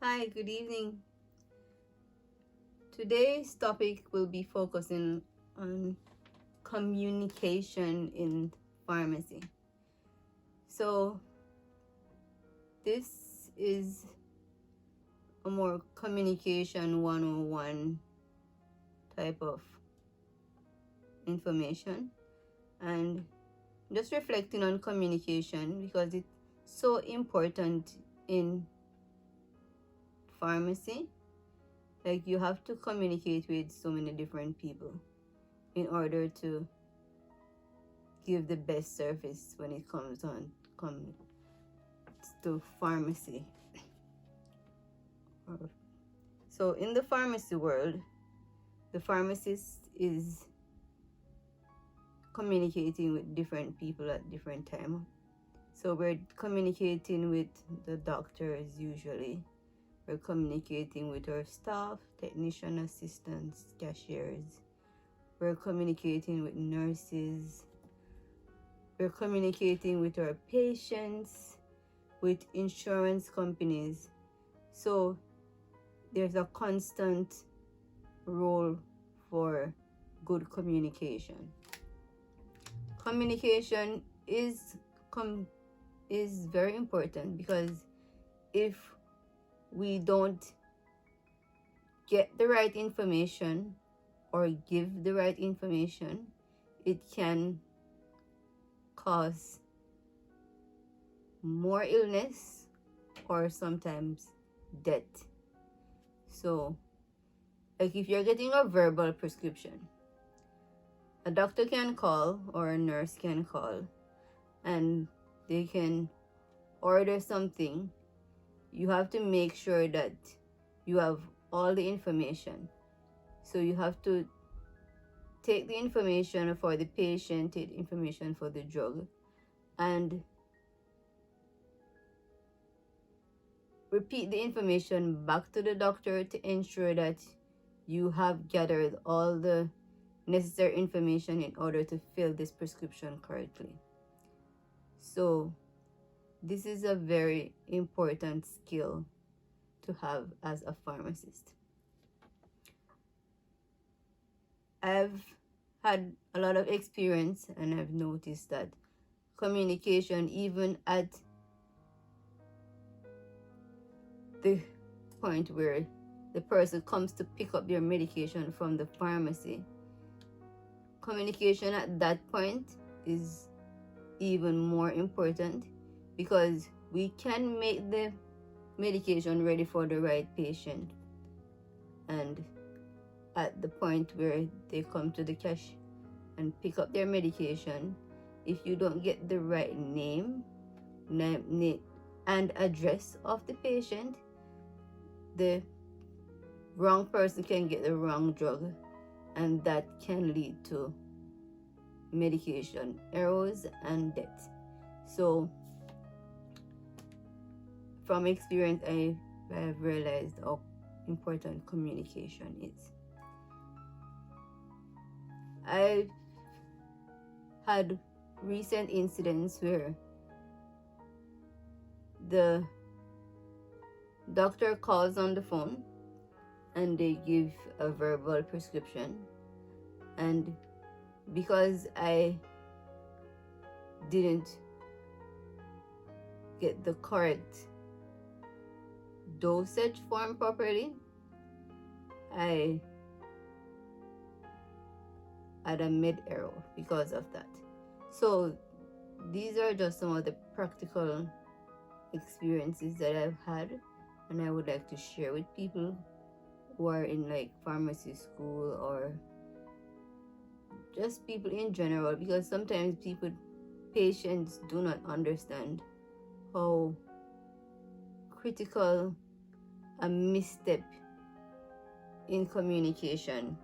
Hi, good evening. Today's topic will be focusing on communication in pharmacy. So, this is a more communication 101 type of information, and just reflecting on communication because it's so important in pharmacy. Like, you have to communicate with so many different people in order to give the best service when it comes to pharmacy. So in the pharmacy world, the pharmacist is communicating with different people at different time. So we're communicating with the doctors usually. We're communicating with our staff, technician assistants, cashiers. We're communicating with nurses. We're communicating with our patients, with insurance companies. So there's a constant role for good communication. Communication is very important because if we don't get the right information or give the right information, it can cause more illness or sometimes death. So, like if you're getting a verbal prescription, a doctor can call or a nurse can call and they can order something. You have to make sure that you have all the information. So you have to take the information for the patient, take the information for the drug, and repeat the information back to the doctor to ensure that you have gathered all the necessary information in order to fill this prescription correctly. So this is a very important skill to have as a pharmacist. I've had a lot of experience and I've noticed that communication, even at the point where the person comes to pick up their medication from the pharmacy, communication at that point is even more important because we can make the medication ready for the right patient, and at the point where they come to the cash and pick up their medication, if you don't get the right name and address of the patient, the wrong person can get the wrong drug, and that can lead to medication errors and death. So from experience, I have realized how important communication is. I've had recent incidents where the doctor calls on the phone and they give a verbal prescription, and because I didn't get the correct dosage form properly, I had a mid error because of that. So these are just some of the practical experiences that I've had, and I would like to share with people who are in like pharmacy school or just people in general, because sometimes patients do not understand how critical a misstep in communication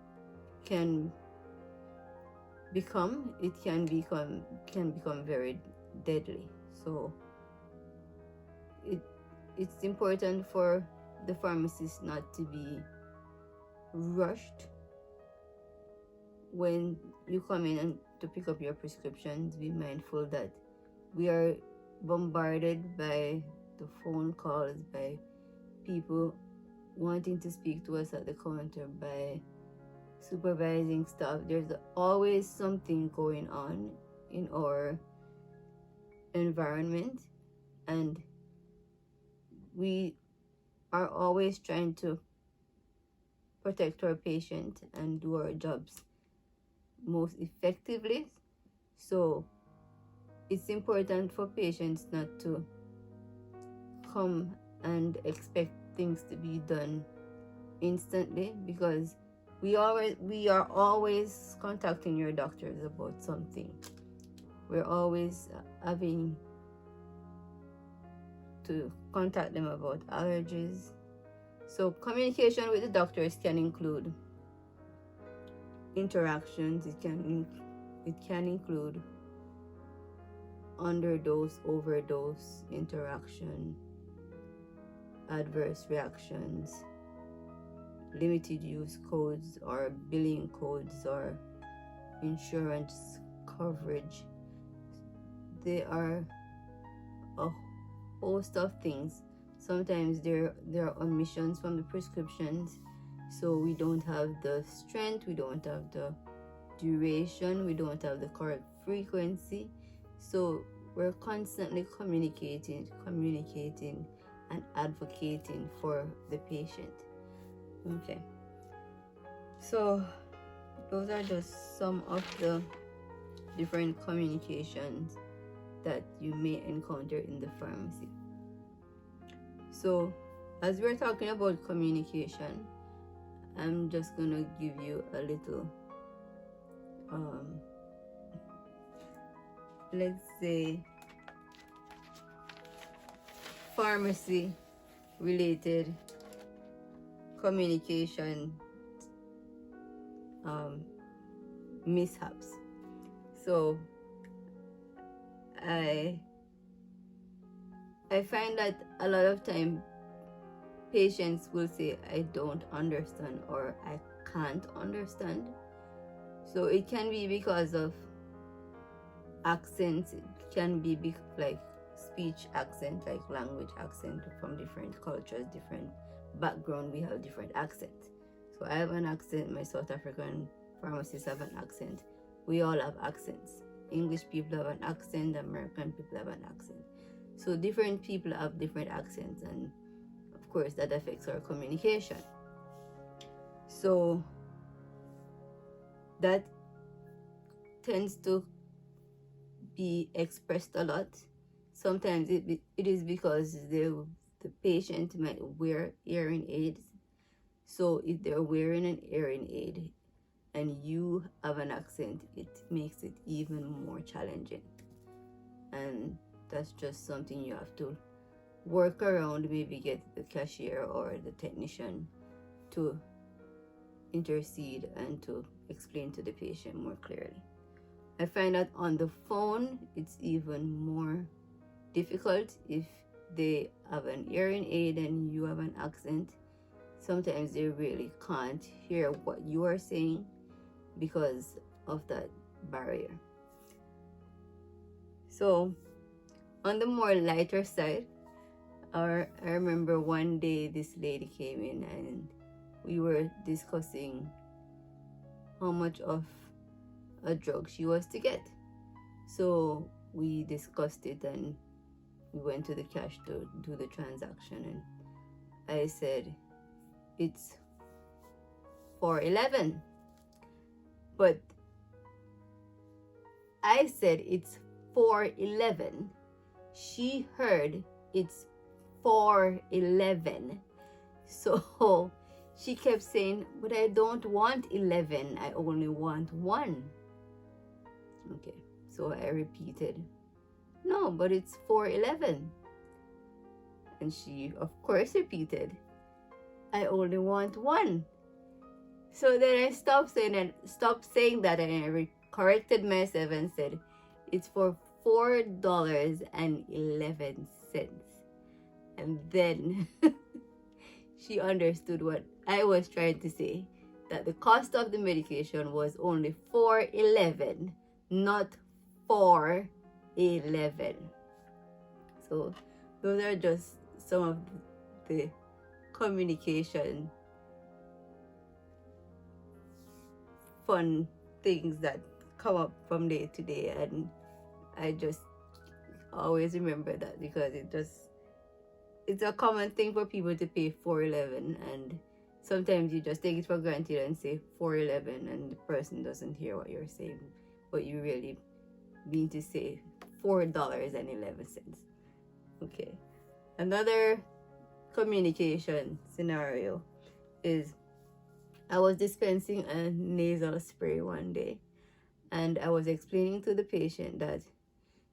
can become. It can become very deadly. So it's important for the pharmacist not to be rushed when you come in and to pick up your prescriptions. Be mindful that we are bombarded by the phone calls, by people wanting to speak to us at the counter by supervising staff. There's always something going on in our environment, and we are always trying to protect our patient and do our jobs most effectively. So it's important for patients not to come and expect things to be done instantly, because we are always contacting your doctors about something. We're always having to contact them about allergies. So communication with the doctors can include interactions. It can include underdose, overdose interaction, adverse reactions, limited use codes or billing codes or insurance coverage. There are a host of things. Sometimes there are omissions from the prescriptions, so we don't have the strength, we don't have the duration, we don't have the correct frequency. So we're constantly communicating and advocating for the patient. Okay, so those are just some of the different communications that you may encounter in the pharmacy. So as we're talking about communication, I'm just gonna give you a little let's say pharmacy related communication mishaps. So I find that a lot of time patients will say, I don't understand or I can't understand. So it can be because of accents. It can be like speech accent, like language accent from different cultures, different background. We have different accents. So I have an accent, my South African pharmacists have an accent. We all have accents. English people have an accent, American people have an accent. So different people have different accents, and of course that affects our communication. So that tends to be expressed a lot. Sometimes it is because the patient might wear hearing aids. So if they're wearing an hearing aid and you have an accent, it makes it even more challenging. And that's just something you have to work around, maybe get the cashier or the technician to intercede and to explain to the patient more clearly. I find that on the phone, it's even more difficult if they have an hearing aid and you have an accent. Sometimes they really can't hear what you are saying because of that barrier. So on the more lighter side, I remember one day this lady came in and we were discussing how much of a drug she was to get. So we discussed it and we went to the cash to do the transaction, and I said it's $4.11, but I said it's $4.11. She heard it's $4.11. So she kept saying, but I don't want 11, I only want 1. Okay, so I repeated, no, but it's $4.11. And she of course repeated, I only want 1. So then I stopped saying that, and I corrected myself and said it's for $4.11. And then she understood what I was trying to say, that the cost of the medication was only $4.11, not $4.11. So those are just some of the communication fun things that come up from day to day, and I just always remember that because it's a common thing for people to pay 411, and sometimes you just take it for granted and say 411 and the person doesn't hear what you're saying, but you really mean to say $4.11. Okay, another communication scenario is I was dispensing a nasal spray one day, and I was explaining to the patient that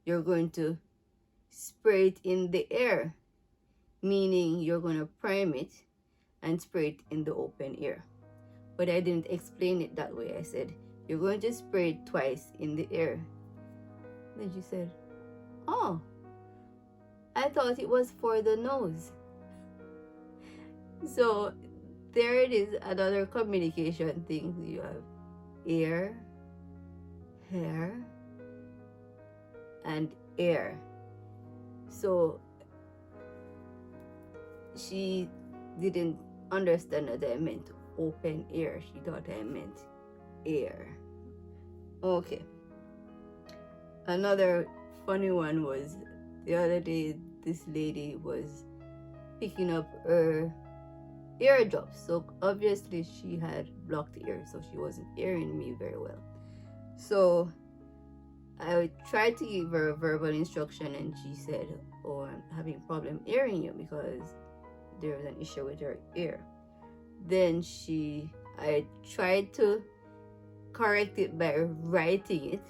you're going to spray it in the air, meaning you're going to prime it and spray it in the open air. But I didn't explain it that way. I said, you're going to spray it twice in the air. Then she said, oh, I thought it was for the nose. So there it is, another communication thing. You have ear, hair, and air. So she didn't understand that I meant open air. She thought I meant air. Okay. Another funny one was the other day, this lady was picking up her eardrops. So obviously she had blocked ears, so she wasn't hearing me very well. So I tried to give her a verbal instruction, and she said, oh, I'm having a problem hearing you because there was an issue with her ear. Then I tried to correct it by writing it,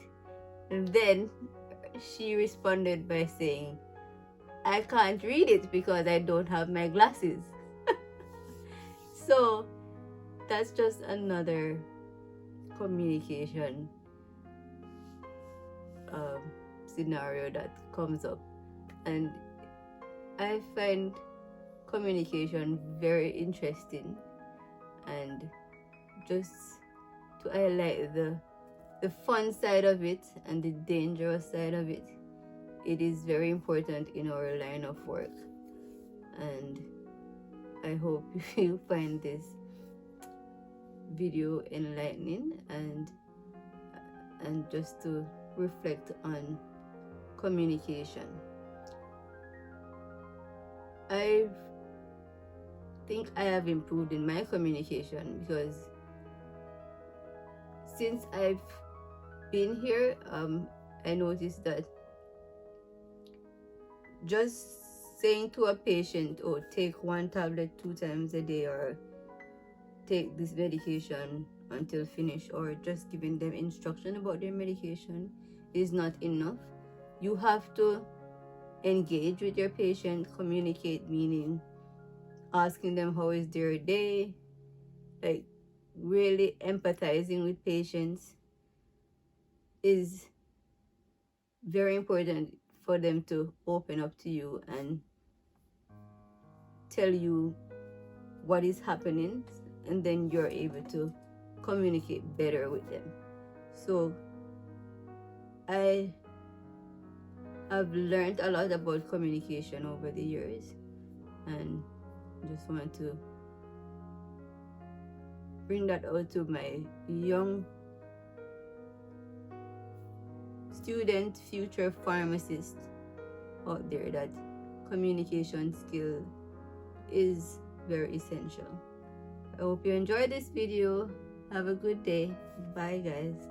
and then she responded by saying, I can't read it because I don't have my glasses. So that's just another communication scenario that comes up, and I find communication very interesting, and just to highlight the fun side of it and the dangerous side of it, it is very important in our line of work. And I hope you find this video enlightening and just to reflect on communication. I think I have improved in my communication because since I've been here, I noticed that just saying to a patient, oh, take one tablet 2 times a day, or take this medication until finish, or just giving them instruction about their medication is not enough. You have to engage with your patient, communicate, meaning asking them how is their day, like really empathizing with patients is very important for them to open up to you and tell you what is happening, and then you're able to communicate better with them. So I have learned a lot about communication over the years, and just want to bring that out to my young student, future pharmacist out there, that communication skill is very essential. I hope you enjoyed this video. Have a good day. Bye guys.